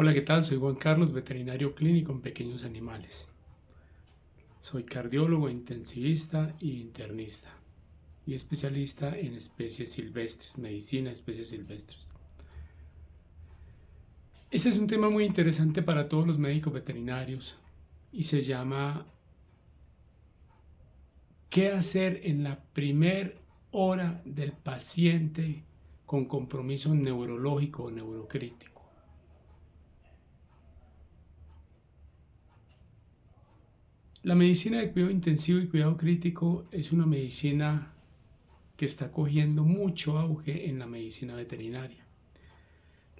Hola, ¿qué tal? Soy Juan Carlos, veterinario clínico en pequeños animales. Soy cardiólogo, intensivista e internista y especialista en especies silvestres, medicina de especies silvestres. Este es un tema muy interesante para todos los médicos veterinarios y se llama ¿qué hacer en la primera hora del paciente con compromiso neurológico o neurocrítico? La medicina de cuidado intensivo y cuidado crítico es una medicina que está cogiendo mucho auge en la medicina veterinaria.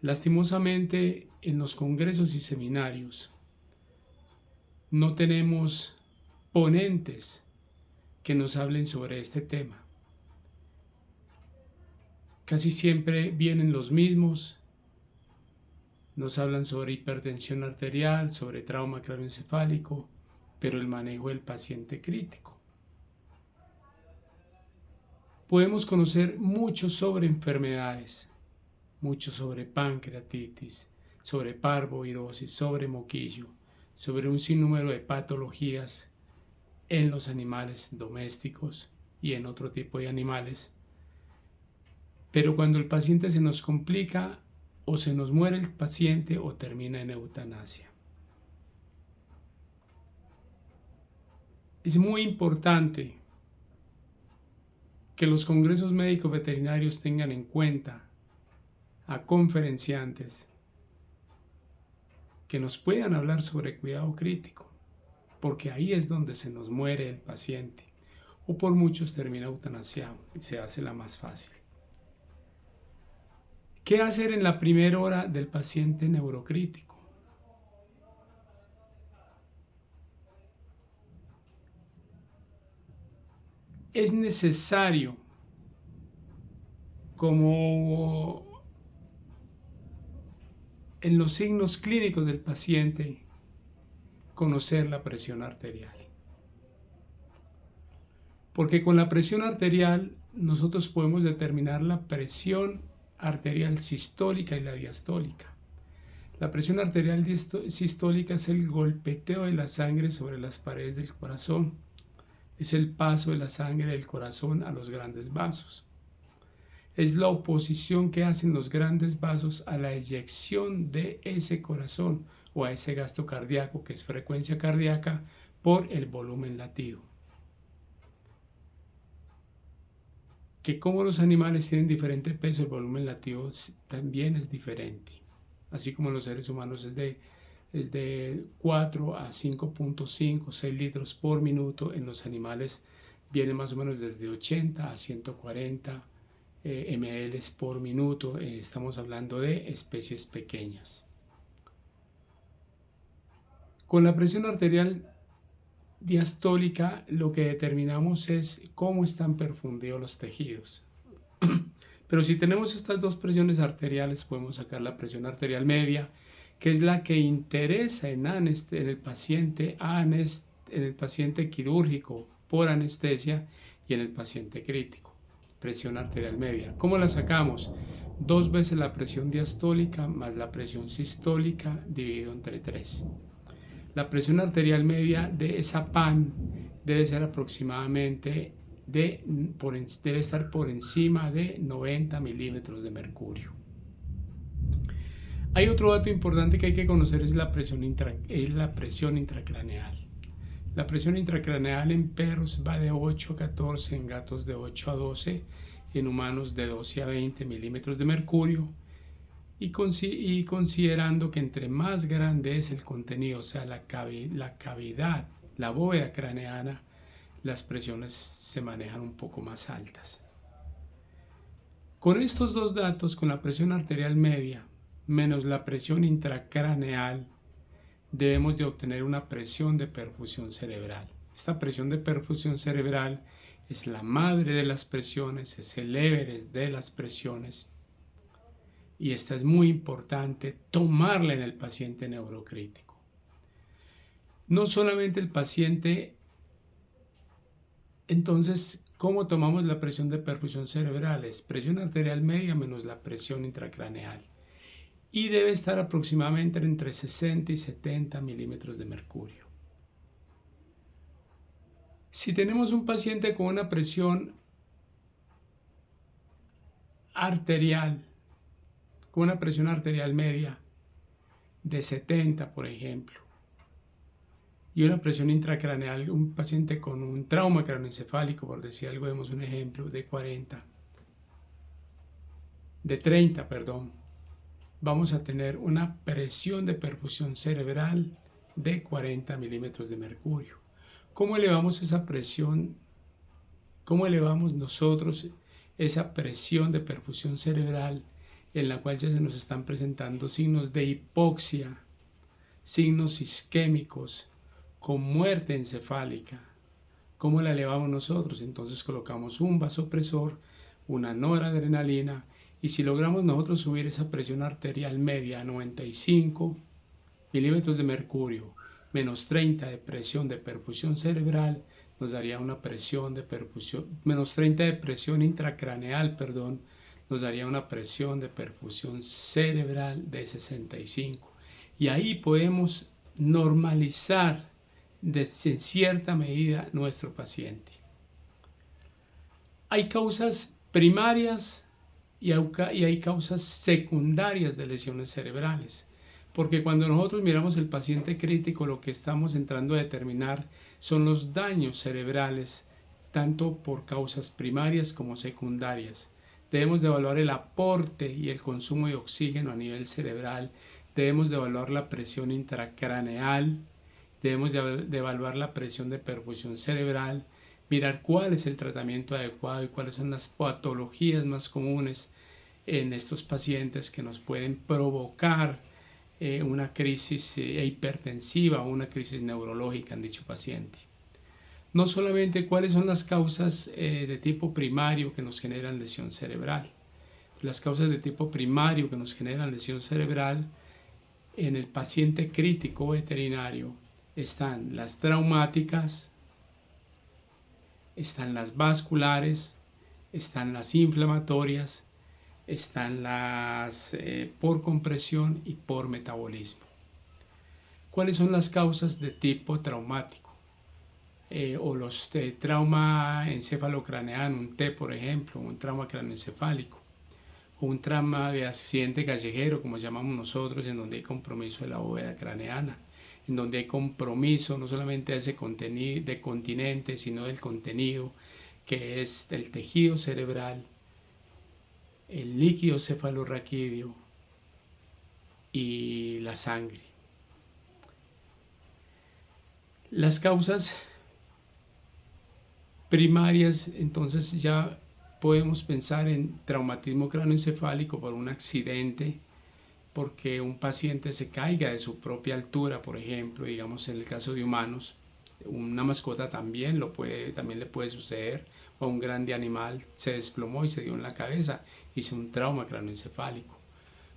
Lastimosamente, en los congresos y seminarios no tenemos ponentes que nos hablen sobre este tema. Casi siempre vienen los mismos, nos hablan sobre hipertensión arterial, sobre trauma craneoencefálico, pero el manejo del paciente crítico. Podemos conocer mucho sobre enfermedades, mucho sobre pancreatitis, sobre parvovirosis, sobre moquillo, sobre un sinnúmero de patologías en los animales domésticos y en otro tipo de animales. Pero cuando el paciente se nos complica, o se nos muere el paciente o termina en eutanasia. Es muy importante que los congresos médicos veterinarios tengan en cuenta a conferenciantes que nos puedan hablar sobre cuidado crítico, porque ahí es donde se nos muere el paciente, o por muchos termina eutanasiado y se hace la más fácil. ¿Qué hacer en la primera hora del paciente neurocrítico? Es necesario, como en los signos clínicos del paciente, conocer la presión arterial. Porque con la presión arterial nosotros podemos determinar la presión arterial sistólica y la diastólica. La presión arterial sistólica es el golpeteo de la sangre sobre las paredes del corazón. Es el paso de la sangre del corazón a los grandes vasos. Es la oposición que hacen los grandes vasos a la eyección de ese corazón o a ese gasto cardíaco, que es frecuencia cardíaca por el volumen latido. Que como los animales tienen diferente peso, el volumen latido también es diferente. Así como en los seres humanos es de 4 a 5.5, 6 litros por minuto, en los animales viene más o menos desde 80 a 140 ml por minuto. Estamos hablando de especies pequeñas. Con la presión arterial diastólica lo que determinamos es cómo están perfundidos los tejidos. Pero si tenemos estas dos presiones arteriales, podemos sacar la presión arterial media, que es la que interesa en el paciente quirúrgico por anestesia y en el paciente crítico. Presión arterial media. ¿Cómo la sacamos? 2 veces la presión diastólica más la presión sistólica dividido entre 3. La presión arterial media de esa PAN debe ser aproximadamente debe estar por encima de 90 milímetros de mercurio. Hay otro dato importante que hay que conocer, es la presión intracraneal. La presión intracraneal en perros va de 8 a 14, en gatos de 8 a 12, en humanos de 12 a 20 milímetros de mercurio. Y considerando que entre más grande es el contenido, o sea, la cavidad, la bóveda craneana, las presiones se manejan un poco más altas. Con estos dos datos, con la presión arterial media menos la presión intracraneal, debemos de obtener una presión de perfusión cerebral. Esta presión de perfusión cerebral es la madre de las presiones, es el Everest de las presiones, y esta es muy importante tomarla en el paciente neurocrítico. No solamente el paciente. Entonces, ¿cómo tomamos la presión de perfusión cerebral? Es presión arterial media menos la presión intracraneal. y debe estar aproximadamente entre 60 y 70 milímetros de mercurio. Si tenemos un paciente con una presión arterial, con una presión arterial media de 70, por ejemplo, y una presión intracraneal, un paciente con un trauma craneoencefálico, por decir algo, vemos un ejemplo de 30, perdón, vamos a tener una presión de perfusión cerebral de 40 milímetros de mercurio. ¿Cómo elevamos esa presión? ¿Cómo elevamos nosotros esa presión de perfusión cerebral en la cual ya se nos están presentando signos de hipoxia, signos isquémicos, con muerte encefálica? ¿Cómo la elevamos nosotros? Entonces colocamos un vasopresor, una noradrenalina, y si logramos nosotros subir esa presión arterial media a 95 milímetros de mercurio, menos 30 de presión de perfusión cerebral, nos daría una presión de perfusión, menos 30 de presión intracraneal, perdón, nos daría una presión de perfusión cerebral de 65. Y ahí podemos normalizar en cierta medida nuestro paciente. Hay causas primarias y hay causas secundarias de lesiones cerebrales, porque cuando nosotros miramos el paciente crítico, lo que estamos entrando a determinar son los daños cerebrales, tanto por causas primarias como secundarias. Debemos de evaluar el aporte y el consumo de oxígeno a nivel cerebral, debemos de evaluar la presión intracraneal, debemos de evaluar la presión de perfusión cerebral, mirar cuál es el tratamiento adecuado y cuáles son las patologías más comunes en estos pacientes que nos pueden provocar una crisis hipertensiva o una crisis neurológica en dicho paciente. No solamente cuáles son las causas de tipo primario que nos generan lesión cerebral. Las causas de tipo primario que nos generan lesión cerebral en el paciente crítico veterinario están las traumáticas, están las vasculares, están las inflamatorias, están las por compresión y por metabolismo. ¿Cuáles son las causas de tipo traumático? O los de trauma encefalocraneano, un T por ejemplo, un trauma craneoencefálico, o un trauma de accidente callejero, como llamamos nosotros, en donde hay compromiso de la bóveda craneana, en donde hay compromiso no solamente de ese contenido, de continente, sino del contenido que es del tejido cerebral, el líquido cefalorraquídeo y la sangre. Las causas primarias, entonces ya podemos pensar en traumatismo craneoencefálico por un accidente, porque un paciente se caiga de su propia altura, por ejemplo, digamos en el caso de humanos, una mascota también le puede suceder, o un grande animal se desplomó y se dio en la cabeza, hizo un trauma craneoencefálico,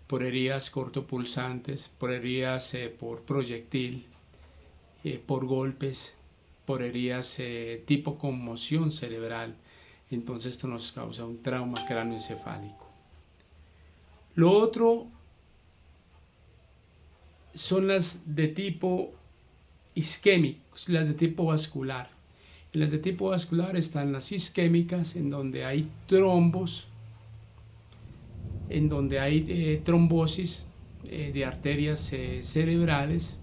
por heridas cortopulsantes, por heridas por proyectil, por golpes, por heridas tipo conmoción cerebral. Entonces esto nos causa un trauma craneoencefálico. Lo otro son las de tipo isquémico, las de tipo vascular. En las de tipo vascular están las isquémicas, en donde hay trombos, en donde hay trombosis de arterias cerebrales,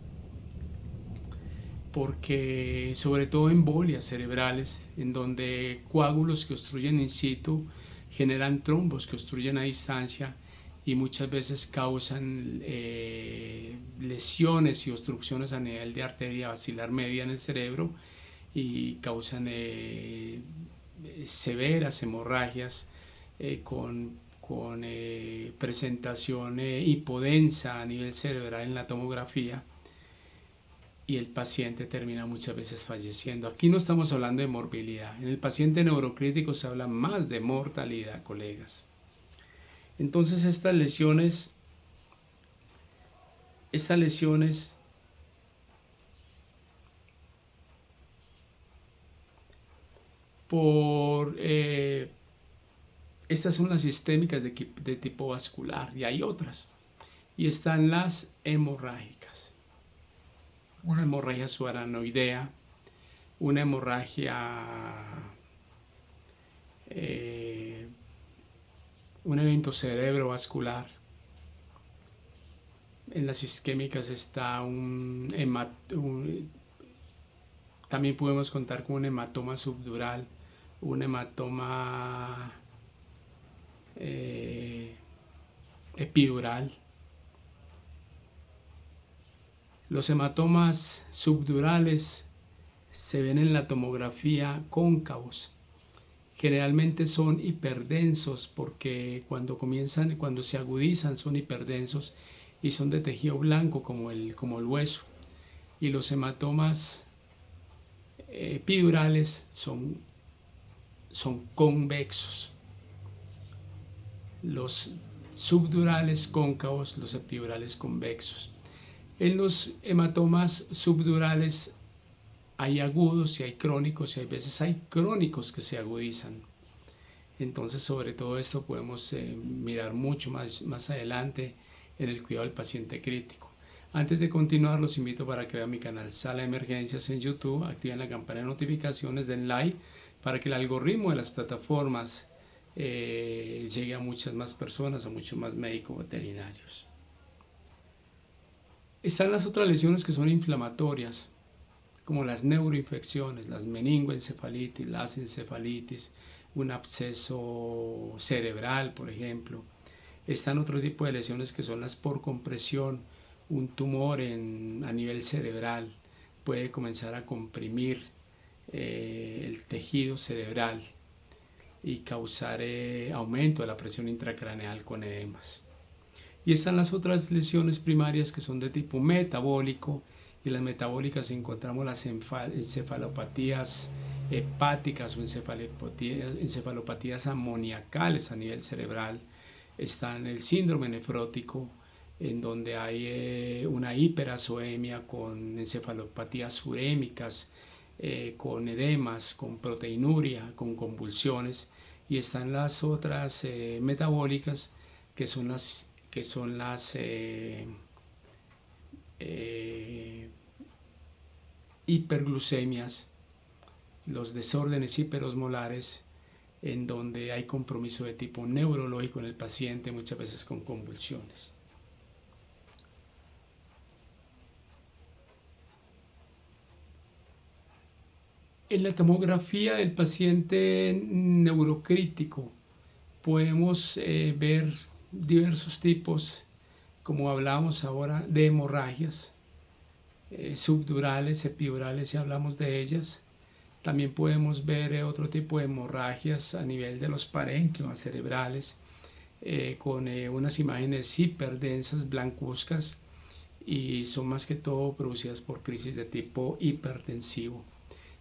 porque sobre todo embolias cerebrales, en donde coágulos que obstruyen in situ generan trombos que obstruyen a distancia y muchas veces causan lesiones y obstrucciones a nivel de arteria basilar media en el cerebro y causan severas hemorragias con presentación hipodensa a nivel cerebral en la tomografía, y el paciente termina muchas veces falleciendo. Aquí no estamos hablando de morbilidad. En el paciente neurocrítico se habla más de mortalidad, colegas. Entonces estas lesiones estas son las sistémicas de tipo vascular, y hay otras. Y están las hemorrágicas. Una hemorragia subaranoidea, una hemorragia, un evento cerebrovascular. En las isquémicas está también podemos contar con un hematoma subdural, un hematoma epidural. Los hematomas subdurales se ven en la tomografía cóncavos. Generalmente son hiperdensos porque cuando se agudizan son hiperdensos y son de tejido blanco como el hueso. Y los hematomas epidurales son convexos. Los subdurales cóncavos, los epidurales convexos. En los hematomas subdurales hay agudos y hay crónicos, y hay veces hay crónicos que se agudizan. Entonces, sobre todo esto podemos mirar mucho más adelante en el cuidado del paciente crítico. Antes de continuar, los invito para que vean mi canal Sala de Emergencias en YouTube, activen la campana de notificaciones, den like para que el algoritmo de las plataformas llegue a muchas más personas, a muchos más médicos veterinarios. Están las otras lesiones que son inflamatorias, como las neuroinfecciones, las meningoencefalitis, las encefalitis, un absceso cerebral, por ejemplo. Están otro tipo de lesiones que son las por compresión, un tumor a nivel cerebral puede comenzar a comprimir el tejido cerebral y causar aumento de la presión intracraneal con edemas. Y están las otras lesiones primarias que son de tipo metabólico, y las metabólicas encontramos las encefalopatías hepáticas o encefalopatías amoniacales a nivel cerebral. Están el síndrome nefrótico, en donde hay una hiperazoemia con encefalopatías urémicas, con edemas, con proteinuria, con convulsiones. Y están las otras metabólicas que son las hiperglucemias, los desórdenes hiperosmolares, en donde hay compromiso de tipo neurológico en el paciente, muchas veces con convulsiones. En la tomografía del paciente neurocrítico podemos ver diversos tipos, como hablábamos ahora, de hemorragias subdurales, epidurales, ya hablamos de ellas. También podemos ver otro tipo de hemorragias a nivel de los parénquimas cerebrales, con unas imágenes hiperdensas, blancuzcas, y son más que todo producidas por crisis de tipo hipertensivo.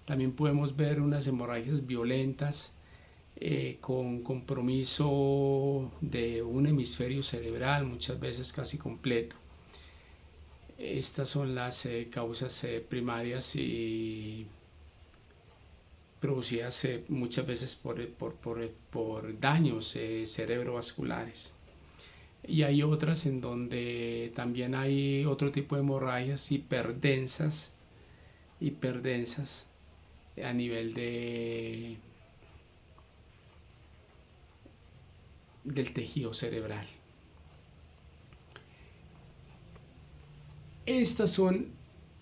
También podemos ver unas hemorragias violentas con compromiso de un hemisferio cerebral, muchas veces casi completo. Estas son las causas primarias y producidas muchas veces por daños cerebrovasculares. Y hay otras en donde también hay otro tipo de hemorragias hiperdensas a nivel del tejido cerebral. Estas son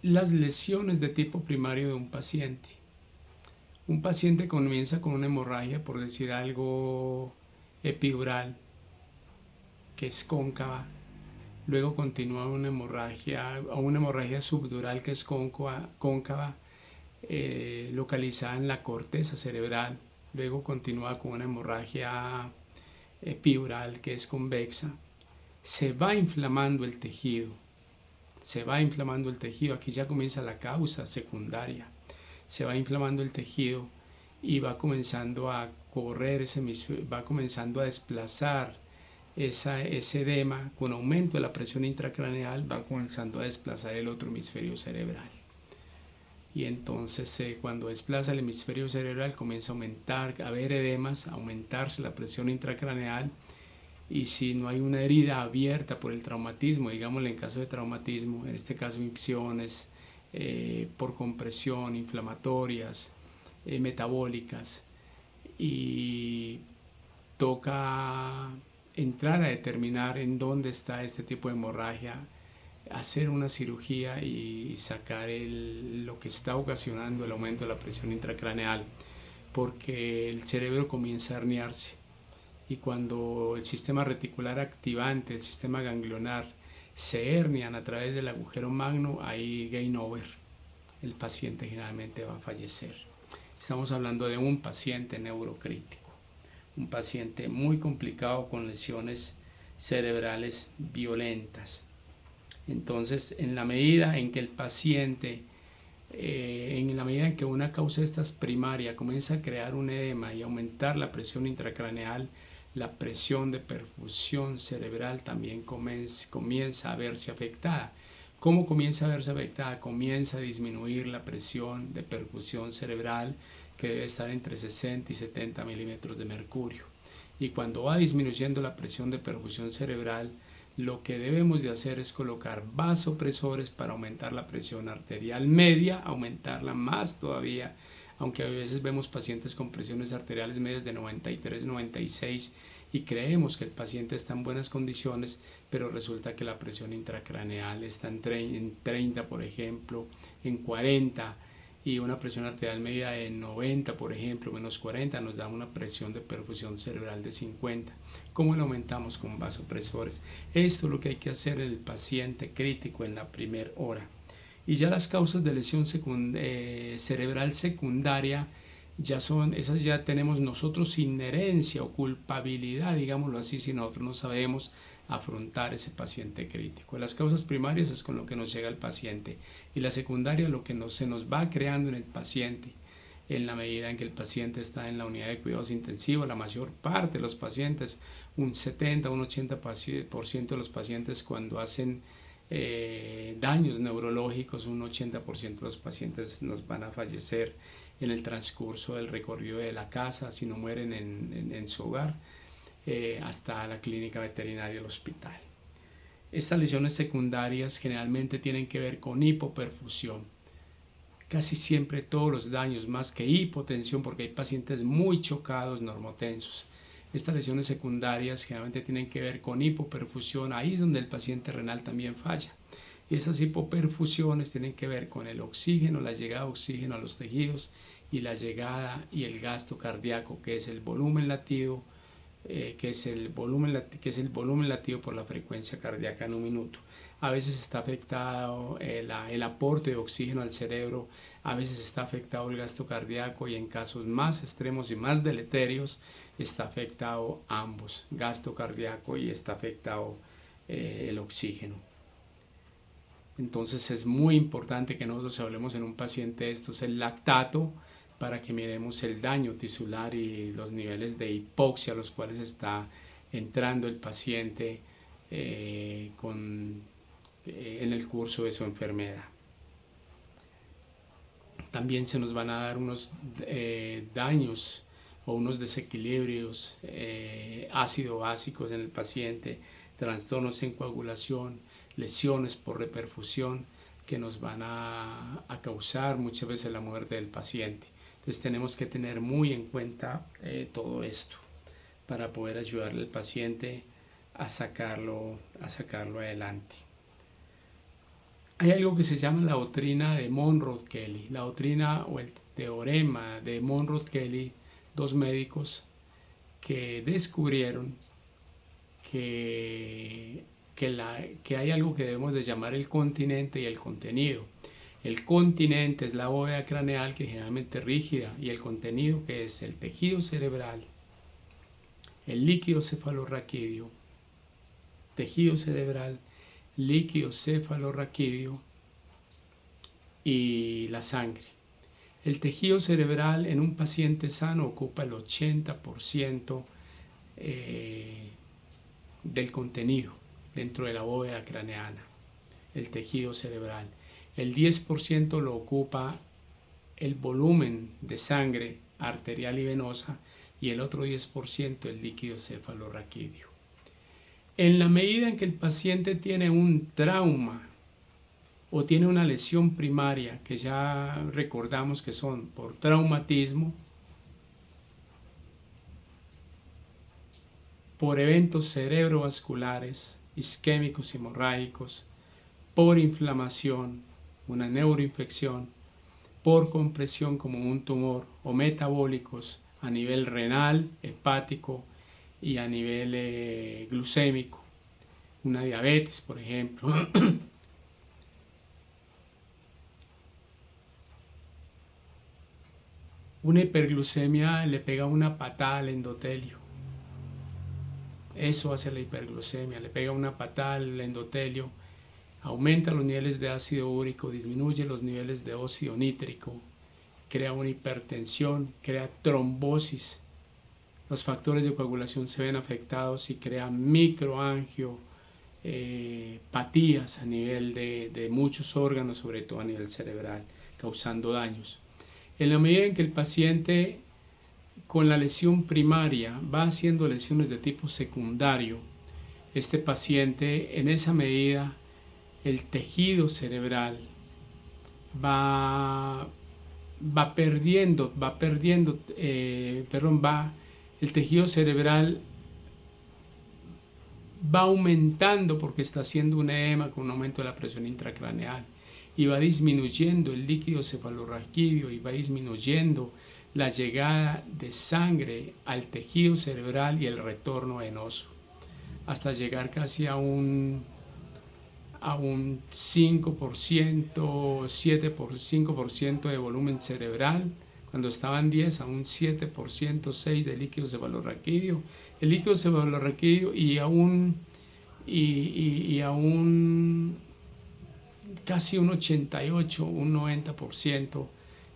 las lesiones de tipo primario de un paciente. Un paciente comienza con una hemorragia, por decir algo, epidural, que es cóncava. Luego continúa una hemorragia subdural que es cóncava, localizada en la corteza cerebral. Luego continúa con una hemorragia epidural que es convexa. Se va inflamando el tejido. Aquí ya comienza la causa secundaria. Se va inflamando el tejido y va comenzando a correr va comenzando a desplazar ese edema. Con aumento de la presión intracraneal va comenzando a desplazar el otro hemisferio cerebral. Y entonces cuando desplaza el hemisferio cerebral comienza a aumentar, a haber edemas, a aumentarse la presión intracraneal, y si no hay una herida abierta por el traumatismo, digámosle en caso de traumatismo, en este caso infecciones por compresión, inflamatorias, metabólicas, y toca entrar a determinar en dónde está este tipo de hemorragia, hacer una cirugía y sacar lo que está ocasionando el aumento de la presión intracraneal, porque el cerebro comienza a herniarse, y cuando el sistema reticular activante, el sistema ganglionar, se hernian a través del agujero magno, ahí game over, el paciente generalmente va a fallecer. Estamos hablando de un paciente neurocrítico, un paciente muy complicado con lesiones cerebrales violentas. Entonces, en la medida en que el paciente, en la medida en que una causa de estas primaria comienza a crear un edema y aumentar la presión intracraneal, la presión de perfusión cerebral también comienza a verse afectada. ¿Cómo comienza a verse afectada? Comienza a disminuir la presión de perfusión cerebral, que debe estar entre 60 y 70 milímetros de mercurio. Y cuando va disminuyendo la presión de perfusión cerebral, lo que debemos de hacer es colocar vasopresores para aumentar la presión arterial media, aumentarla más todavía, aunque a veces vemos pacientes con presiones arteriales medias de 93, 96 y creemos que el paciente está en buenas condiciones, pero resulta que la presión intracraneal está en 30, por ejemplo, en 40, y una presión arterial media de 90, por ejemplo, menos 40, nos da una presión de perfusión cerebral de 50. ¿Cómo lo aumentamos? Con vasopresores. Esto es lo que hay que hacer en el paciente crítico en la primera hora. Y ya las causas de lesión cerebral secundaria, esas ya tenemos nosotros inherencia o culpabilidad, digámoslo así, si nosotros no sabemos afrontar ese paciente crítico. Las causas primarias es con lo que nos llega el paciente, y la secundaria lo que se nos va creando en el paciente. En la medida en que el paciente está en la unidad de cuidados intensivos, la mayor parte de los pacientes, un 70, un 80% de los pacientes, cuando hacen daños neurológicos, un 80% de los pacientes nos van a fallecer en el transcurso del recorrido de la casa, si no mueren en su hogar, hasta la clínica veterinaria del hospital. Estas lesiones secundarias generalmente tienen que ver con hipoperfusión. Casi siempre todos los daños, más que hipotensión, porque hay pacientes muy chocados, normotensos. Estas lesiones secundarias generalmente tienen que ver con hipoperfusión, ahí es donde el paciente renal también falla. Y estas hipoperfusiones tienen que ver con el oxígeno, la llegada de oxígeno a los tejidos, y la llegada y el gasto cardíaco, que es el volumen latido, que es el volumen latido por la frecuencia cardíaca en un minuto. A veces está afectado el aporte de oxígeno al cerebro, a veces está afectado el gasto cardíaco, y en casos más extremos y más deleterios está afectado ambos, gasto cardíaco y está afectado el oxígeno. Entonces es muy importante que nosotros hablemos en un paciente de estos el lactato, para que miremos el daño tisular y los niveles de hipoxia a los cuales está entrando el paciente en el curso de su enfermedad. También se nos van a dar unos daños o unos desequilibrios ácido-básicos en el paciente, trastornos en coagulación, lesiones por reperfusión, que nos van a causar muchas veces la muerte del paciente. Entonces tenemos que tener muy en cuenta todo esto para poder ayudarle al paciente a sacarlo adelante. Hay algo que se llama la doctrina de Monroe-Kelly, la doctrina o el teorema de Monroe-Kelly, dos médicos que descubrieron que hay algo que debemos de llamar el continente y el contenido. El continente es la bóveda craneal, que es generalmente rígida, y el contenido, que es el tejido cerebral, el líquido cefalorraquídeo, tejido cerebral, líquido cefalorraquídeo y la sangre. El tejido cerebral en un paciente sano ocupa el 80% del contenido dentro de la bóveda craneana, el tejido cerebral. El 10% lo ocupa el volumen de sangre arterial y venosa, y el otro 10% el líquido cefalorraquídeo. En la medida en que el paciente tiene un trauma o tiene una lesión primaria, que ya recordamos que son por traumatismo, por eventos cerebrovasculares, isquémicos, hemorrágicos, por inflamación, una neuroinfección, por compresión como un tumor, o metabólicos a nivel renal, hepático y a nivel glucémico, una diabetes, por ejemplo. Una hiperglucemia le pega una patada al endotelio. Eso hace la hiperglucemia, le pega una patada al endotelio, aumenta los niveles de ácido úrico, disminuye los niveles de óxido nítrico, crea una hipertensión, crea trombosis. Los factores de coagulación se ven afectados y crea microangiopatías a nivel de muchos órganos, sobre todo a nivel cerebral, causando daños. En la medida en que el paciente con la lesión primaria va haciendo lesiones de tipo secundario, este paciente, en esa medida, el tejido cerebral el tejido cerebral va aumentando porque está haciendo un edema con un aumento de la presión intracraneal, y va disminuyendo el líquido cefalorraquídeo y va disminuyendo la llegada de sangre al tejido cerebral y el retorno venoso, hasta llegar casi a un 5%, 5% de volumen cerebral, cuando estaban 10, a un 7%, 6% de líquido cefalorraquídeo. El líquido cefalorraquídeo y a un casi un 88, un 90%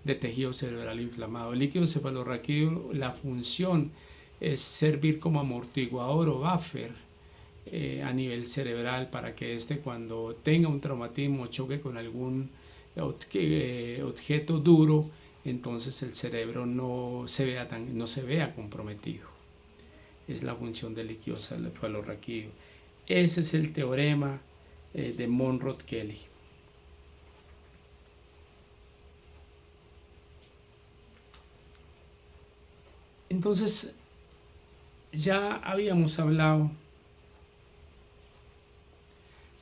de tejido cerebral inflamado. El líquido cefalorraquídeo, la función es servir como amortiguador o buffer a nivel cerebral, para que cuando tenga un traumatismo o choque con algún objeto duro, entonces el cerebro no se vea comprometido. Es la función del líquido cefalorraquídeo. Ese es el teorema de Monrod-Kelly. Entonces, ya habíamos hablado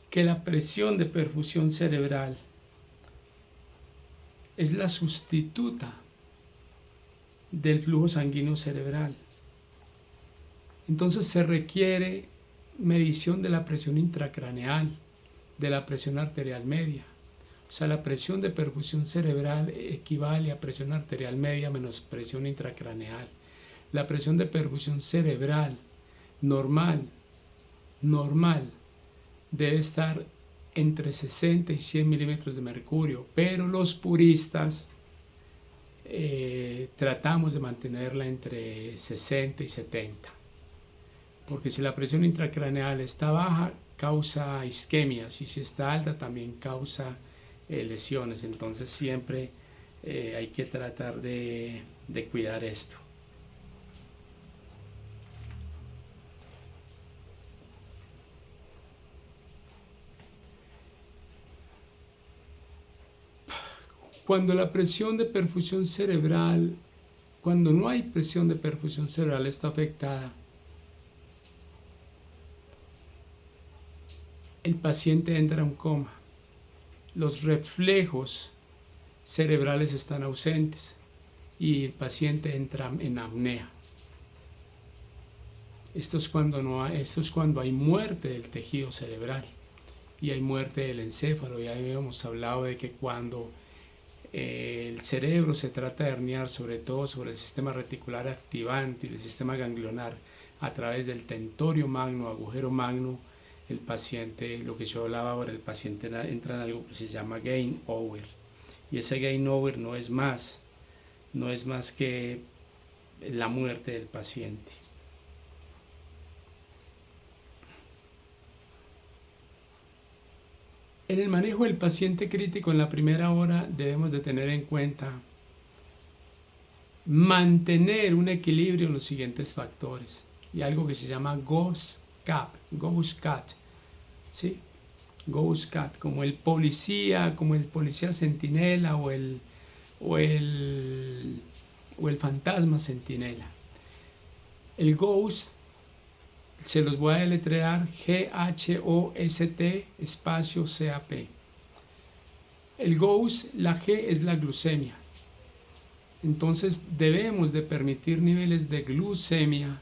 que la presión de perfusión cerebral es la sustituta del flujo sanguíneo cerebral. Entonces se requiere medición de la presión intracraneal, de la presión arterial media. O sea, la presión de perfusión cerebral equivale a presión arterial media menos presión intracraneal. La presión de perfusión cerebral normal, debe estar entre 60 y 100 milímetros de mercurio, pero los puristas tratamos de mantenerla entre 60 y 70, porque si la presión intracraneal está baja, causa isquemias, y si está alta también causa lesiones. Entonces siempre hay que tratar de cuidar esto. Cuando la presión de perfusión cerebral, cuando no hay presión de perfusión cerebral, está afectada, el paciente entra en coma. Los reflejos cerebrales están ausentes y el paciente entra en apnea. Esto es cuando hay muerte del tejido cerebral y hay muerte del encéfalo. Ya habíamos hablado de que cuando el cerebro se trata de herniar, sobre todo sobre el sistema reticular activante y el sistema ganglionar, a través del tentorio magno, agujero magno, el paciente, lo que yo hablaba ahora, el paciente entra en algo que se llama game over, y ese game over no es más que la muerte del paciente. En el manejo del paciente crítico en la primera hora debemos de tener en cuenta mantener un equilibrio en los siguientes factores, y algo que se llama GOS-CAP, Ghost Cat, ¿sí? Ghost Cat, como el policía centinela o el fantasma centinela. El Ghost se los voy a deletrear: G-H-O-S-T espacio C-A-P. El Ghost, la G es la glucemia. Entonces debemos de permitir niveles de glucemia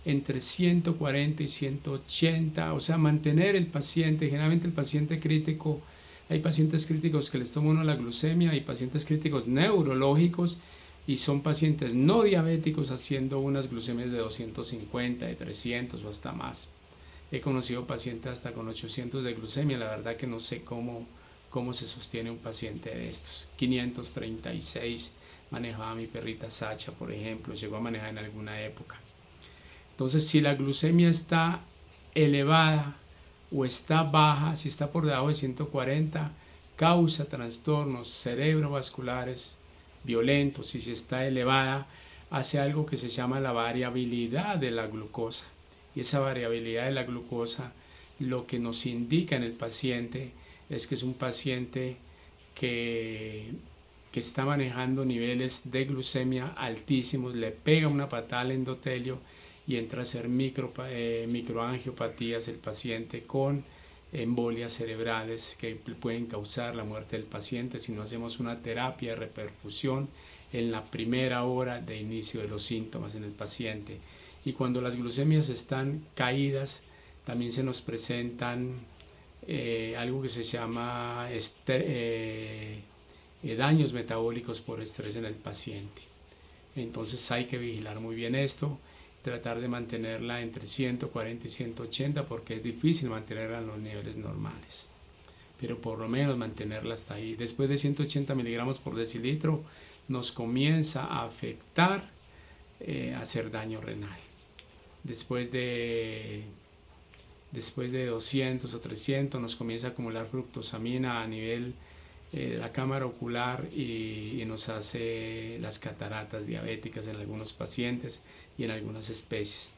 entre 140 y 180, o sea, mantener el paciente. Generalmente el paciente crítico, hay pacientes críticos que les toma uno la glucemia, y pacientes críticos neurológicos, y son pacientes no diabéticos haciendo unas glucemias de 250, de 300 o hasta más. He conocido pacientes hasta con 800 de glucemia. La verdad que no sé cómo se sostiene un paciente de estos. 536 manejaba mi perrita Sacha, por ejemplo, llegó a manejar en alguna época. Entonces, si la glucemia está elevada o está baja, si está por debajo de 140, causa trastornos cerebrovasculares violentos, y si está elevada, hace algo que se llama la variabilidad de la glucosa. Y esa variabilidad de la glucosa lo que nos indica en el paciente es que es un paciente que está manejando niveles de glucemia altísimos, le pega una patada al endotelio y entra a hacer microangiopatías el paciente, con embolias cerebrales que pueden causar la muerte del paciente si no hacemos una terapia de reperfusión en la primera hora de inicio de los síntomas en el paciente. Y cuando las glucemias están caídas, también se nos presentan algo que se llama daños metabólicos por estrés en el paciente. Entonces hay que vigilar muy bien esto, tratar de mantenerla entre 140 y 180, porque es difícil mantenerla en los niveles normales, pero por lo menos mantenerla hasta ahí. Después de 180 miligramos por decilitro nos comienza a afectar, a hacer daño renal. Después de 200 o 300 nos comienza a acumular fructosamina a nivel de la cámara ocular, y nos hace las cataratas diabéticas en algunos pacientes y en algunas especies.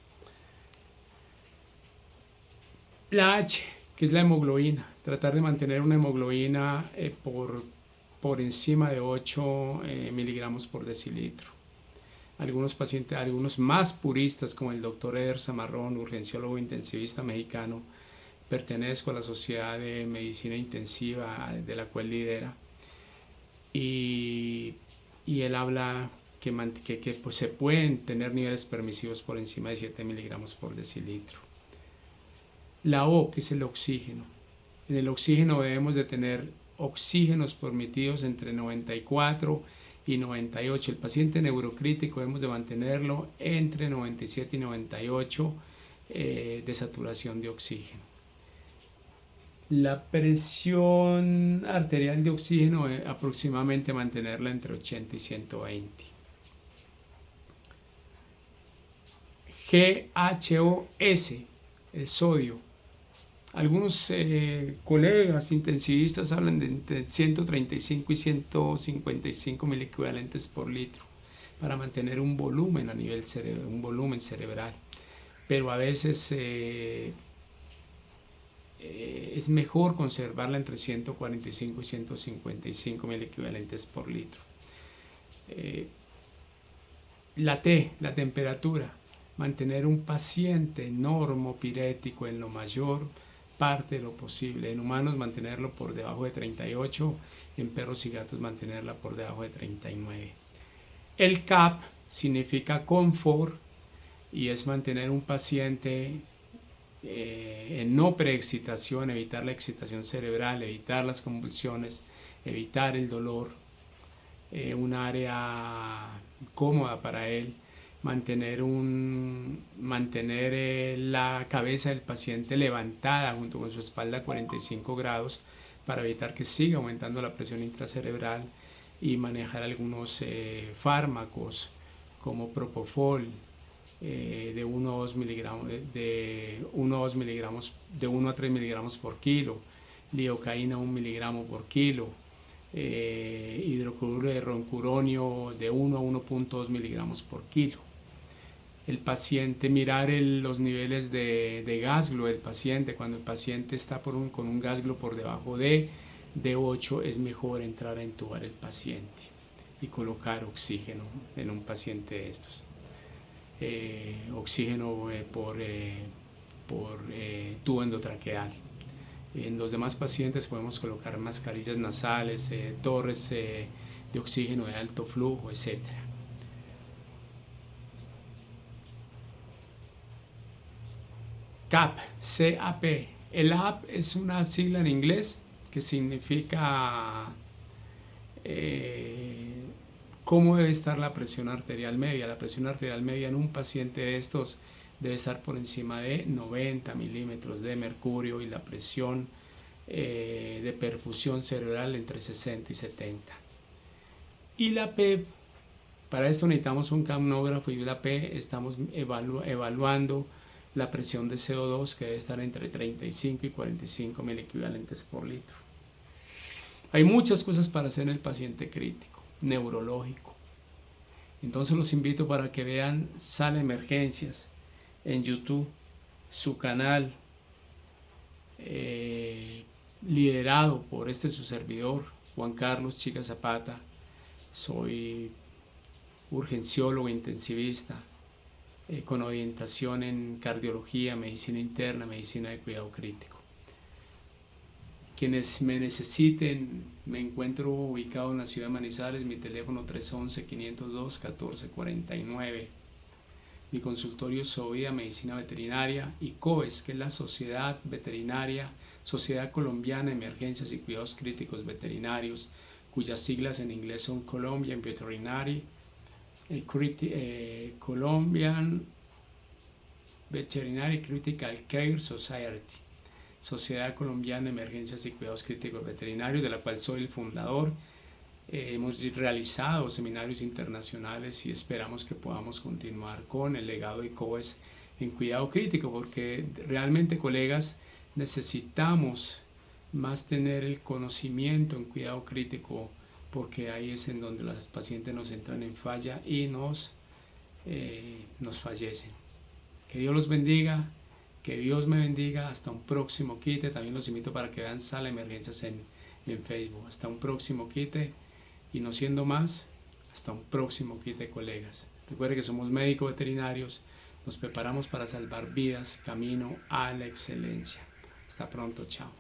La H, que es la hemoglobina, tratar de mantener una hemoglobina por encima de 8 miligramos por decilitro. Algunos pacientes, algunos más puristas, como el doctor Eder Zamarrón, urgenciólogo intensivista mexicano, pertenezco a la Sociedad de Medicina Intensiva de la cual lidera, y él habla que pues se pueden tener niveles permisivos por encima de 7 miligramos por decilitro. La O, que es el oxígeno. En el oxígeno debemos de tener oxígenos permitidos entre 94 y 98. El paciente neurocrítico debemos de mantenerlo entre 97 y 98 de saturación de oxígeno. La presión arterial de oxígeno aproximadamente mantenerla entre 80 y 120. GHOS, el sodio. Algunos colegas intensivistas hablan de entre 135 y 155 miliequivalentes por litro para mantener un volumen a nivel un volumen cerebral, pero a veces es mejor conservarla entre 145 y 155 miliequivalentes por litro. La T, la temperatura. Mantener un paciente normopirético en lo mayor parte de lo posible. En humanos mantenerlo por debajo de 38, en perros y gatos mantenerla por debajo de 39. El CAP significa confort, y es mantener un paciente en no preexcitación, evitar la excitación cerebral, evitar las convulsiones, evitar el dolor, un área cómoda para él, mantener la cabeza del paciente levantada junto con su espalda a 45 grados para evitar que siga aumentando la presión intracerebral, y manejar algunos fármacos como Propofol de 1 a 2 miligramos, de 1 a 3 miligramos por kilo, lidocaína 1 miligramo por kilo, hidrocloruro de roncuronio de 1 a 1.2 miligramos por kilo. el paciente, mirar los niveles de gasglo del paciente. Cuando el paciente está con un gasglo por debajo de 8, es mejor entrar a intubar el paciente y colocar oxígeno en un paciente de estos. Oxígeno por tubo endotraqueal. En los demás pacientes podemos colocar mascarillas nasales, torres de oxígeno de alto flujo, etc. CAP, C-A-P. El AP es una sigla en inglés que significa cómo debe estar la presión arterial media. La presión arterial media en un paciente de estos debe estar por encima de 90 milímetros de mercurio y la presión de perfusión cerebral entre 60 y 70. Y la P, para esto necesitamos un capnógrafo, y la P estamos evaluando la presión de CO2, que debe estar entre 35 y 45 miliequivalentes por litro. Hay muchas cosas para hacer en el paciente crítico, neurológico. Entonces los invito para que vean Sala Emergencias en YouTube, su canal, liderado por su servidor, Juan Carlos Chica Zapata. Soy urgenciólogo intensivista, con orientación en cardiología, medicina interna, medicina de cuidado crítico. Quienes me necesiten, me encuentro ubicado en la ciudad de Manizales, mi teléfono 311-502-1449. Mi consultorio es Sovida Medicina Veterinaria, y COVES, que es la Sociedad Veterinaria, Sociedad Colombiana de Emergencias y Cuidados Críticos Veterinarios, cuyas siglas en inglés son Colombian Veterinary, Colombian Veterinary Critical Care Society, Sociedad Colombiana de Emergencias y Cuidados Críticos Veterinarios, de la cual soy el fundador. Hemos realizado seminarios internacionales y esperamos que podamos continuar con el legado de COVES en cuidado crítico, porque realmente, colegas, necesitamos más tener el conocimiento en cuidado crítico, porque ahí es en donde los pacientes nos entran en falla y nos fallecen. Que Dios los bendiga, que Dios me bendiga. Hasta un próximo quite. También los invito para que vean Sala Emergencias en Facebook. Hasta un próximo quite, y no siendo más, hasta un próximo quite, colegas. Recuerden que somos médicos veterinarios, nos preparamos para salvar vidas, camino a la excelencia. Hasta pronto, chao.